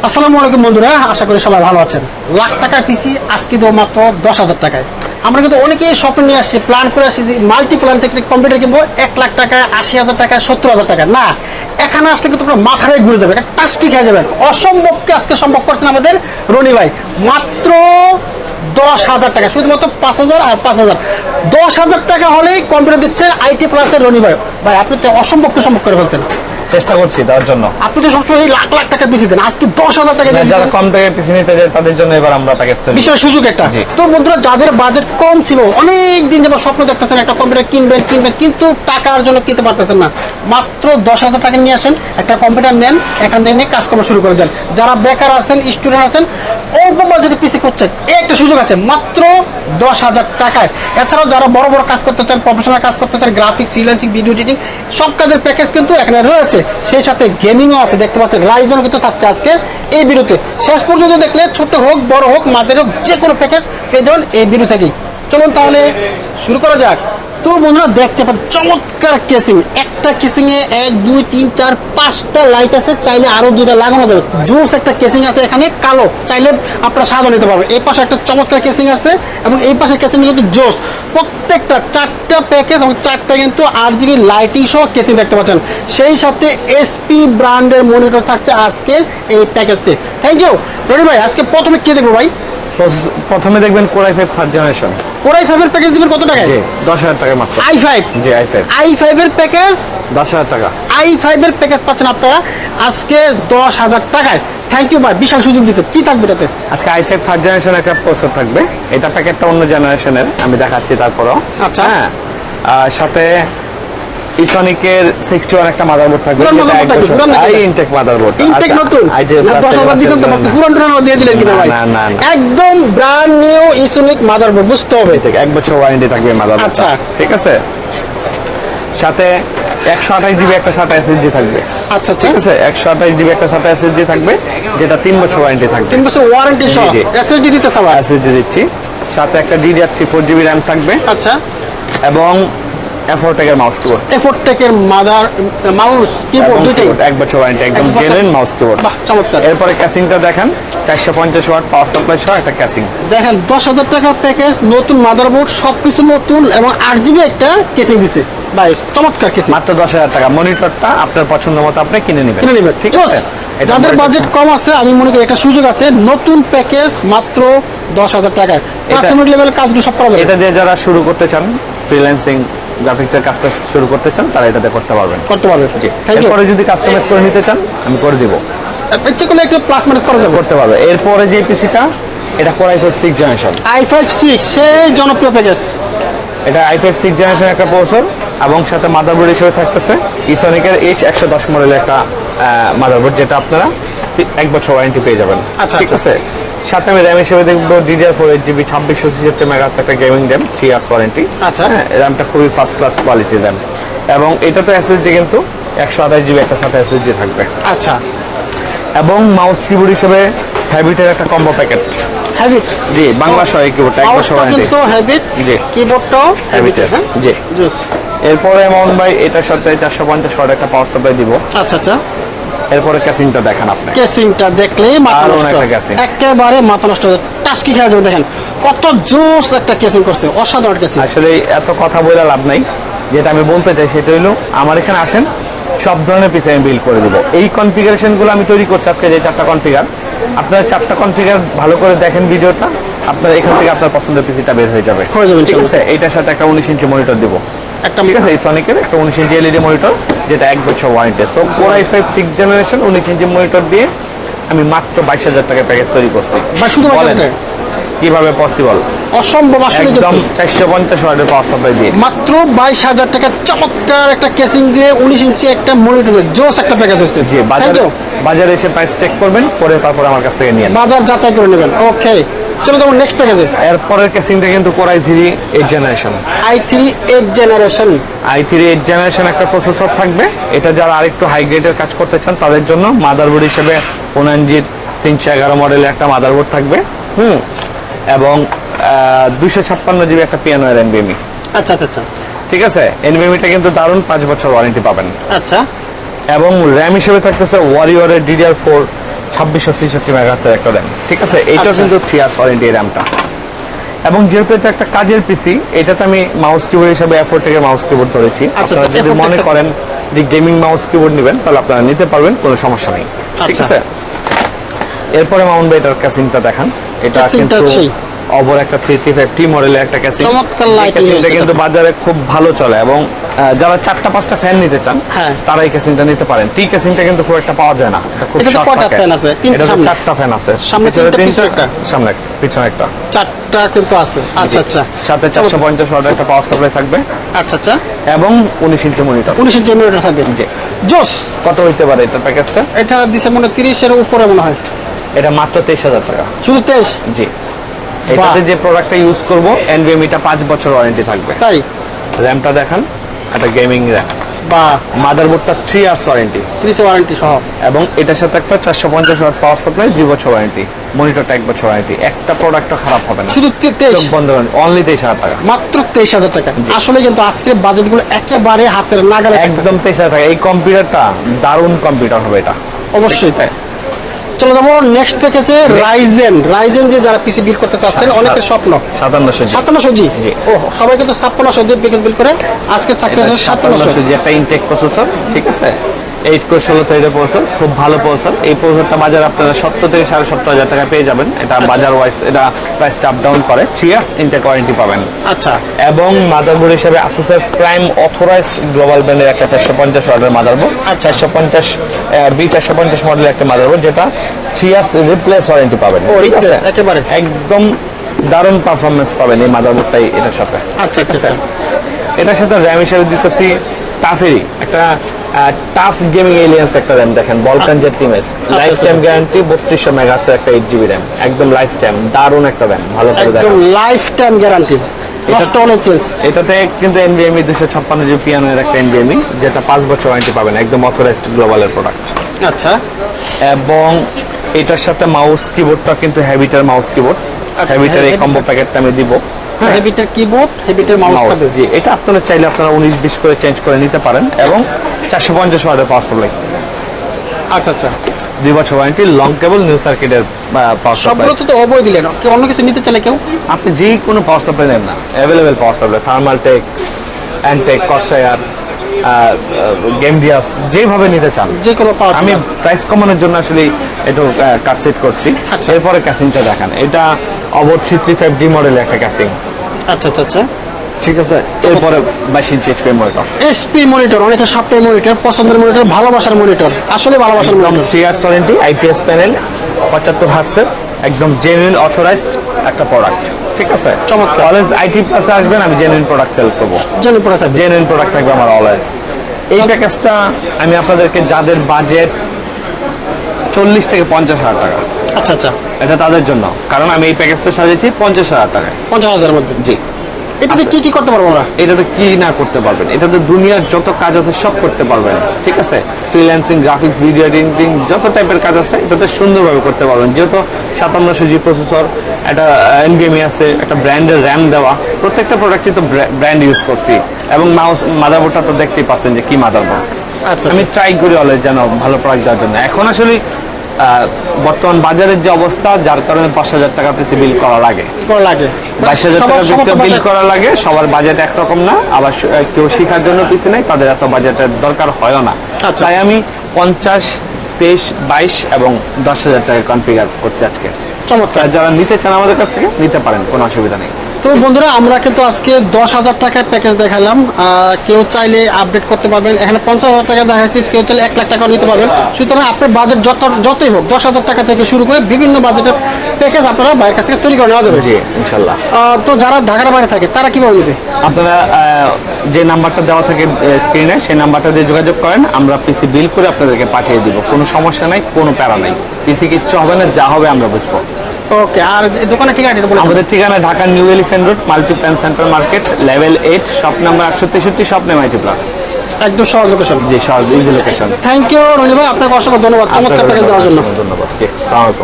আসসালামু আলাইকুম বন্ধুরা, আশা করি সবাই ভালো আছেন। লাখ টাকার পিসি আজকে দেবো মাত্র 10,000 টাকায়। আমরা কিন্তু অনেকেই স্বপ্ন নিয়ে আসছি, প্ল্যান করে আসছি যে মাল্টি প্ল্যান থেকে কম্পিউটার কিনবো 1 লাখ টাকায়, 80,000 টাকায়, 70,000 টাকা। না, এখানে আসলে কিন্তু আপনার মাথায় ঘুরে যাবে, একটা টাস্কি খেয়ে যাবেন। অসম্ভবকে আজকে সম্ভব করছেন আমাদের রনি ভাই। মাত্র 10,000 টাকা, শুধুমাত্র 5,000 আর 5,000। 10,000 টাকা হলেই কম্পিউটার দিচ্ছে আইটি প্লাসের রনি ভাই। ভাই আপনি তো অসম্ভবকে সম্ভব করে ফেলছেন। চেষ্টা করছি দেওয়ার জন্য। আপনি তো সবসময় এই লাখ লাখ টাকা পিসি দেন, আজকে 10,000 টাকা দিয়ে যারা দিচ্ছেন। কম টাকায় পিসি নিতে যায় তাদের জন্য এবার আমরা প্যাকেজ তৈরি বিশাল সুযোগ একটা। জি। তো বন্ধুরা, যাদের বাজেট কম ছিল, অনেক দিন যাবত স্বপ্ন দেখতেছেন একটা কম্পিউটার কিনবেন কিন্তু টাকার জন্য কিনতে পারতেছেন না, মাত্র 10,000 টাকা নিয়ে আসেন, একটা কম্পিউটার নেন, এখান থেকে নিয়ে কাজ করা শুরু করে দেন। যারা বেকার আছেন, স্টুডেন্ট আছেন, অল্প বাজেটে পিসি করছেন, এই একটা সুযোগ আছে মাত্র 10,000 টাকায়। এছাড়াও যারা বড় বড় কাজ করতে চান, প্রফেশনাল কাজ করতে চান, গ্রাফিক্স, ফ্রিল্যান্সিং, ভিডিও এডিটিং, সব কাজের প্যাকেজ কিন্তু এখানে রয়েছে। সেই সাথে গেমিংও আছে, দেখতে পাচ্ছেন রাইজেনও কিন্তু থাকছে আজকে এই ভিডিওতে। শেষ পর্যন্ত দেখলে ছোট হোক বড় হোক মাঝের হোক যে কোনো প্যাকেজ পেয়ে যাবেন এই ভিডিও থেকেই। চলুন তাহলে শুরু করা যাক। তো বন্ধুরা দেখতে পাচ্ছেন চমৎকার কেসিং, একটা কেসিং এ 1 2 3 4 5টা লাইট আছে, চাইলে আরো 2টা লাগানো যাবে। জোস একটা কেসিং আছে এখানে কালো, চাইলে আপনারা সাদা নিতে পারবেন। এই পাশে একটা চমৎকার কেসিং আছে এবং এই পাশে কেসিং কিন্তু জোস। প্রত্যেকটা 4টা প্যাকেজ এবং 4টা কিন্তু RGB লাইটিং সহ কেসিং দেখতে পাচ্ছেন। সেই সাথে এসপি ব্র্যান্ডের মনিটর থাকছে আজকের এই প্যাকেজে। থ্যাংক ইউ রনি ভাই। আজকে প্রথমে কি দেখবো ভাই? প্রথমে দেখবেন কোরাই 5 থার্ড জেনারেশন। কোরাই 5 এর প্যাকেজ দিবেন কত টাকায়? জি 10,000 টাকা মাত্র। i5। জি i5 এর প্যাকেজ 10,000 টাকা। i5 এর প্যাকেজ পাচ্ছেন আপনারা আজকে 10,000 টাকায়। থ্যাংক ইউ ভাই, বিশাল সুযোগ দিচ্ছে। কি থাকবে এটাতে? আজকে i5 থার্ড জেনারেশন একটা প্রসেসর থাকবে। এটা প্যাকেটটা অন্য জেনারেশনের, আমি দেখাচ্ছি তারপরও। আচ্ছা। হ্যাঁ, আর সাথে ইসনিকের 61 একটা মাদারবোর্ড থাকবে, পুরান যেটা motherboard এক থাকবে, বছর পুরান নাকি? Intact motherboard. ইনটেক নতুন না? 10,000 দিয়েছেন তো ভাবছি পুরান টুরান দিয়ে দিলেন কিনা ভাই? না, না, না। একদম ব্র্যান্ড নিউ ইসোনিক মাদারবোর্ড, বুঝতে হবে। থেকে 1 বছর ওয়ারেন্টি থাকবে মাদারবোর্ড। আচ্ছা। ঠিক আছে, সাথে 128 জিবি একটা SATA SSD থাকবে। আচ্ছা আচ্ছা, ঠিক আছে, 128 জিবি একটা SATA SSD থাকবে, যেটা 3 বছর ওয়ারেন্টি থাকবে। 3 বছর ওয়ারেন্টি সহ জি, জি। এসএসডি দিতে সবাই। SSD দিচ্ছি, সাথে একটা DDR3 4 জিবি র্যাম থাকবে আচ্ছা, এবং F4 এর মাউস কিবোর্ড। এফোর্ট টেকের মাউস কিবোর্ড দুইটাই 1 বছর ওয়ারেন্টি, একদম এক বছর। Genuine mouse keyboard. বাহ, চমৎকার। এরপরে ক্যাসিংটা দেখেন, 450 ওয়াট পাওয়ার সাপ্লাই সহ একটা ক্যাসিং। দেখেন 10,000 টাকার প্যাকেজ, নতুন মাদারবোর্ড, সবকিছু নতুন এবং 8 GB একটা কেসিং দিছে ভাই, চমৎকার কেসিং। মাত্র 10,000 টাকা। মনিটরটা আপনার পছন্দ মতো আপনি কিনে নেবেন। কিনে নেবেন, ঠিক আছে। এটা যাদের monitor- বাজেট কম আছে, আমি মনে করি একটা সুযোগ আছে, নতুন প্যাকেজ মাত্র 10,000 টাকায়। প্রাথমিক লেভেলের কাজগুলো সব করা যাবে। এটা দিয়ে যারা শুরু করতে চান, ফ্রিল্যান্সিং গ্রাফিক্সের কাজটা শুরু করতে চান, তারা এটাতে করতে পারবেন। করতে পারবে। জি। Thank you. এরপরে যদি কাস্টমাইজ করে নিতে চান, আমি করে দিব, ইচ্ছে করলে একটু প্লাস মাইনাস করা যাবে। করতে পারবে। এরপরে যে পিসিটা, এটা কোরাই 6 জেনারেশন। i5 6 সেই জনপ্রিয় প্যাকেজ। এটা i5 6 জেনারেশন একটা প্রসেসর এবং সাথে মাদারবোর্ড হিসেবে থাকতেছে ইসনিকের H110 মডেলের একটা মাদারবোর্ড, যেটা আপনারা 1 বছর ওয়ারেন্টি পেয়ে যাবেন। আচ্ছা, ঠিক আচ্ছা। আছে। সাথে আমি র্যাম হিসেবে দেখবো DDR4 8GB 2676 মেগাহার্টজ একটা গেমিং র্যাম, 3 ইয়ার্স ওয়ারেন্টি। আচ্ছা। র্যামটা খুবই ফার্স্ট ক্লাস কোয়ালিটির র্যাম এবং এটাতে SSD কিন্তু 128 জিবি একটা SATA SSD থাকবে। আচ্ছা, এবং মাউস কিবোর্ড হিসেবে হ্যাবিটের একটা কম্বো প্যাকেট। হ্যাবিট জি, বাংলা সহ কিবোর্ডটা 1 বছর মাউসটা ওয়ারেন্টি। কিন্তু হ্যাবিট, জি। কিবোর্ডটাও হ্যাবিটের। হ্যাঁ জি। জুস। এরপরে এমন ভাই এটার সাথে 450 ওয়াট একটা পাওয়ার সাপ্লাই দিব। আচ্ছা আচ্ছা, এরপরে ক্যাসিংটা দেখান আপনি। কেসিংটা দেখলেই মাথা দারুণ নষ্ট, একটা casing। একেবারে মাথা নষ্ট, টাস্কি খেয়ে যাবে। দেখেন কত জোস একটা কেসিং করছে, অসাধারণ কেসিং। আসলে এত কথা বলে লাভ নাই, যেটা আমি বলতে চাই সেটা হলো আমার এখানে আসেন, সব ধরনের পিসি আমি বিল্ড করে দিব। এই কনফিগারেশনগুলো আমি তৈরি করছি আজকে, যে 4টা কনফিগার, আপনারা 4টা কনফিগার ভালো করে দেখেন ভিডিওটা, আপনার এখান থেকে আপনার পছন্দের পিসিটা বের হয়ে যাবে। হয়ে যাবে, ঠিক ইনশাআল্লাহ। আছে। এইটার সাথে একটা 19 ইঞ্চি মনিটর দিব। একটা ঠিক আছে, এই সনিকের একটা 19 ইঞ্চি LED মনিটর, যেটা 1 বছর warranty. So core i 5 6 generation 19 inch monitor দিয়ে আমি মাত্র 22,000 টাকা প্যাকেজ তৈরি করছি। বা শুধু বলেন, বাজারে কিভাবে পসিবল? অসম্ভব আসলে। একদম 450 ওয়াটের পাওয়ার সাপ্লাই দিয়ে মাত্র 22,000 টাকা চমৎকার একটা কেসিং দিয়ে 19 ইঞ্চি একটা মনিটর, জোস একটা প্যাকেজ হচ্ছে। জি, বাজারে এসে প্রাইস চেক করবেন, পরে তারপরে আমার কাছ থেকে নিয়ে নেন। বাজার যাচাই করে নেবেন। ওকে, চলো তোমার নেক্সট প্যাকেজে। এরপরের কেসিংটা কিন্তু core i 3 8 generation. i3 8 generation. i3 8 generation একটা প্রসেসর থাকবে। এটা যারা আরেকটু হাই গ্রেডের কাজ করতে চান তাদের জন্য মাদারবোর্ড হিসেবে Ponanji 311 মডেলের একটা মাদারবোর্ড থাকবে। এবং 256 জিবি একটা পিয়ানো এর NVMe। আচ্ছা আচ্ছা আচ্ছা, ঠিক আছে। NVMeটা কিন্তু দারুণ, 5 বছর ওয়ারেন্টি পাবেন। আচ্ছা। এবং র্যাম হিসেবে থাকতেছে ওয়ারিয়রের DDR4 2663 মেগাহার্টজের একটা র্যাম, ঠিক আছে। এইটা আচ্ছা। কিন্তু 3 ইয়ার্স ওয়ারেন্টি র্যামটা। এবং যেহেতু এটা একটা কাজের পিসি, এটাতে আমি মাউস কিবোর্ড হিসাবে অ্যাফোর্টেকের মাউস কিবোর্ড ধরেছি। আচ্ছা, আপনারা যদি Afford মনে একটা করেন যে গেমিং মাউস কিবোর্ড নেবেন, তাহলে আপনারা নিতে পারবেন, কোনো সমস্যা নেই, ঠিক আচ্ছা। আছে। এরপরে মাউন্ট ভাই এটার ক্যাসিংটা দেখান। এটা ক্যাসিংটা কিন্তু সেই। অবর একটা 335T মডেলের একটা ক্যাসিং। চমৎকার এই lighting ক্যাসিংটা রয়েছে কিন্তু বাজারে খুব ভালো চলে, এবং যারা 4টা-5টা ফ্যান নিতে চান, হ্যাঁ। তারা এই ক্যাসিংটা নিতে পারেন। টি ক্যাসিংটা কিন্তু খুব একটা পাওয়া যায় না, এটা খুব এটাতে short কয়টা থাকে। fan আছে? তিনটা এটাতে সামনে? 4টা ফ্যান আছে, সামনে পিছনে তিনটা, পিছনে 3টা, একটা? সামনে পিছনে একটা। 4টা কিন্তু আছে। আচ্ছা আচ্ছা সাথে 450 ওয়াটের একটা পাওয়ার সাপ্লাই থাকবে, আচ্ছা আচ্ছা এবং 19 ইঞ্চি মনিটর। 19 ইঞ্চি মনিটর থাকবে। জি। জোস। কত হইতে পারে এটা প্যাকেজটা? এটা দিছে মনে হয় 30 এর উপরে মনে হয়। এটা মাত্র 23,000 টাকা। শুধু 23? জি। এটাতে যে প্রোডাক্টটা ইউজ করব, এনভিএমইটা 5 বছর ওয়ারেন্টি থাকবে। তাই? র্যামটা দেখান, একটা গেমিং র্যাম। বা মাদারবোর্ডটা 3 ইয়ার্স ওয়ারেন্টি, 30 ওয়ারেন্টি সহ। এবং এটার সাথে একটা 450 ওয়াট পাওয়ার সাপ্লাই, 2 বছর ওয়ারেন্টি। মনিটরটা 1 বছর ওয়ারেন্টি। একটা প্রোডাক্টও খারাপ হবে না। শুধু চোখ 23? বন্ধ করেন, অনলি 23,000 টাকা। মাত্র 23,000 টাকা। আসলে কিন্তু আজকের বাজেটগুলো একেবারে হাতের নাগালে থাকতেছে। একদম 23,000 টাকা। এই কম্পিউটারটা দারুণ কম্পিউটার হবে এটা, অবশ্যই। ঠিক আছে? চলো যাবো নেক্সট প্যাকেজে। রাইজেন যে যারা পিসি বিল করতে চাচ্ছেন, অনেকের স্বপ্ন। 5700 জি। 5700 জি। জি। ও সবাই কিন্তু 5600 দিয়ে প্যাকেজ বিল করে, আজকে চাকরি আছে 5700। যে একটা ইনটেক প্রসেসর, ঠিক আছে। 8 কোর 16 থ্রেডের প্রসেসর, খুব ভালো প্রসেসর। এই প্রসেসরটা বাজারে আপনারা 70 থেকে 7,500 টাকা পেয়ে যাবেন। এটা বাজার ওয়াইজ এটা প্রাইস আপ ডাউন করে। 3 ইয়ার্স ইনটেক ওয়ারেন্টি পাবেন। আচ্ছা। এবং মাদারবোর্ড হিসেবে আসুসের প্রাইম অথরাইজড গ্লোবাল ব্র্যান্ডের একটা 450 ওয়াটের মাদারবোর্ড। 450 B450 মডেলের একটা মাদারবোর্ড, যেটা 3 ইয়ার্স রিপ্লেস ওয়ারেন্টি পাবেন। ও, ঠিক আছে, replace, একেবারে। একদম দারুণ পারফরমেন্স পাবেন এই মাদারবোর্ডটাই এটার সাথে। আচ্ছা, ঠিক আছে। আচ্ছা। এটার সাথে র্যাম হিসেবে দিতেছি টাফেরই একটা টাফ গেমিং এলিয়েন্স একটা র্যাম। দেখেন বলকান জেট টিমের লাইফ টাইম গ্যারান্টি, 3200 মেগাহার্টজের একটা 8GB র্যাম, একদম লাইফ টাইম। দারুণ একটা র্যাম, ভালো করে একদম দেখেন। লাইফ টাইম গ্যারান্টি, নষ্ট হলে চেঞ্জ। এটাতে কিন্তু NVMe 256 পিয়ানো এর একটা NVMe, যেটা 5 বছর ওয়ারেন্টি পাবেন, একদম অথরাইজড গ্লোবালের প্রোডাক্ট। আচ্ছা। এবং এটার সাথে মাউস কিবোর্ডটা কিন্তু হ্যাবিটার মাউস কিবোর্ড। হ্যাবিটার এই কম্বো প্যাকেটটা আমি দিব। হেভিটার কিবোর্ড, হেভিটার মাউস মাউস, পাবে। জি। এটা আপনারা চাইলে আপনারা 19-20 করে চেঞ্জ করে নিতে পারেন, এবং 450 ওয়াটের পাওয়ার সাপ্লাই। আচ্ছা আচ্ছা। 2 বছর ওয়ারেন্টি, লং কেবল, নিউ সার্কিটের পাওয়ার সাপ্লাই। সবগুলো তো অবৈ দিলেন, কি অন্য কিছু নিতে চাইলে কেউ? আপনি যে কোনো পাওয়ার সাপ্লাই নেন না, available power supply. Thermaltake, Antec, Corsair, Gamdias, যেভাবে নিতে চান। যে কোনো পাওয়ার আমি প্রাইস কমানোর জন্য আসলে একটু কাট সেট করছি। আচ্ছা। এরপরে ক্যাসিংটা দেখান। এটা অবর 335D মডেলের একটা ক্যাসিং, আচ্ছা আচ্ছা আচ্ছা। ঠিক আছে। এরপরে 22 ইঞ্চি HP মনিটর, এসপি মনিটর, অনেকের সবটাই মনিটর, পছন্দের মনিটর, ভালোবাসার মনিটর, আসলে ভালোবাসার একদম monitor. 3 years warranty, IPS panel, 75 হার্টজের, একদম জেনুইন অথরাইজড একটা প্রোডাক্ট, ঠিক আছে। চমৎকার। অলওয়েজ IT প্লাসে আসবেন, আমি জেনুইন প্রোডাক্ট সেল করবো। জানি পড়ে থাকবে। জেনুইন প্রোডাক্ট থাকবে আমার অলওয়েজ। এই প্যাকেজটা আমি আপনাদেরকে, যাদের বাজেট 40 থেকে 50,000 টাকা, আচ্ছা আচ্ছা। এটা তাদের জন্য, কারণ আমি এই প্যাকেজটা সাজিয়েছি 50,000 টাকায়। 50,000 মধ্যে। জি। এটাতে কি কি করতে পারবো আমরা? এটাতে কি না করতে পারবেন, এটাতে দুনিয়ার যত কাজ আছে সব করতে পারবেন, ঠিক আছে। ফ্রিল্যান্সিং, গ্রাফিক্স, ভিডিও এডিটিং, যত টাইপের কাজ আছে এটাতে সুন্দরভাবে করতে পারবেন। যেহেতু 5700G প্রসেসর, একটা NVMe আছে, একটা ব্র্যান্ডের র্যাম দেওয়া, প্রত্যেকটা প্রোডাক্টই তো ব্র্যান্ড ইউজ করছি। এবং মাউস, মাদারবোর্ডটা তো দেখতেই পাচ্ছেন যে কি মাদারবোর্ড। আচ্ছা। আমি ট্রাই করি অলওয়েজ যেন ভালো প্রোডাক্ট দেওয়ার জন্য। এখন আসলে বর্তমান বাজারের যে অবস্থা, যার কারণে 5,000 টাকা পিসি বিল করা লাগে, করা লাগে। 22,000 টাকা পিসি বিল করা লাগে। সবার বাজেট একরকম না, আবার কেউ শেখার জন্য পিসি নেই, তাদের এত বাজেটের দরকার হয় না। আচ্ছা। তাই আমি 50, 23, 22 এবং 10,000 টাকা কনফিগার করছি আজকে। চমৎকার। যারা নিতে চান আমাদের কাছ থেকে নিতে পারেন, কোনো অসুবিধা নেই। তো বন্ধুরা, আমরা কিন্তু আজকে 10,000 টাকার প্যাকেজ দেখালাম। কেউ চাইলে আপডেট করতে পারবেন। এখানে 50,000 টাকা দেখাচ্ছি, কেউ চাইলে 1 লাখ টাকা নিতে পারবেন। সুতরাং আপনার বাজেট যতই হোক, 10,000 টাকা থেকে শুরু করে বিভিন্ন বাজেটের প্যাকেজ আপনারা বাইরের কাছ থেকে তৈরি করে নেওয়া যাবে। জি, ইনশাল্লাহ। তো যারা ঢাকার বাইরে থাকে তারা কিভাবে নেবে? আপনারা যে নাম্বারটা দেওয়া থাকে স্ক্রিনে, সেই নাম্বারটা দিয়ে যোগাযোগ করেন, আমরা পিসি বিল করে আপনাদেরকে পাঠিয়ে দিব। কোনো সমস্যা নাই, কোনো প্যারা নাই। পিসি কিচ্ছু হবে না, যা হবে আমরা বুঝবো। ওকে। আর দোকানের ঠিকানা এটা বলে দিন। আমাদের ঠিকানা Dhaka new elephant road, multiplan centre market, level 8, shop number 863, shop name IT plus. একদম সহজ লোকেশন। জি, সহজ, easy location. Thank you Roni ভাই, আপনাকে অসংখ্য ধন্যবাদ চমৎকার প্যাকেজ দেওয়ার জন্য। ধন্যবাদ। জি, আসসালামু আলাইকুম।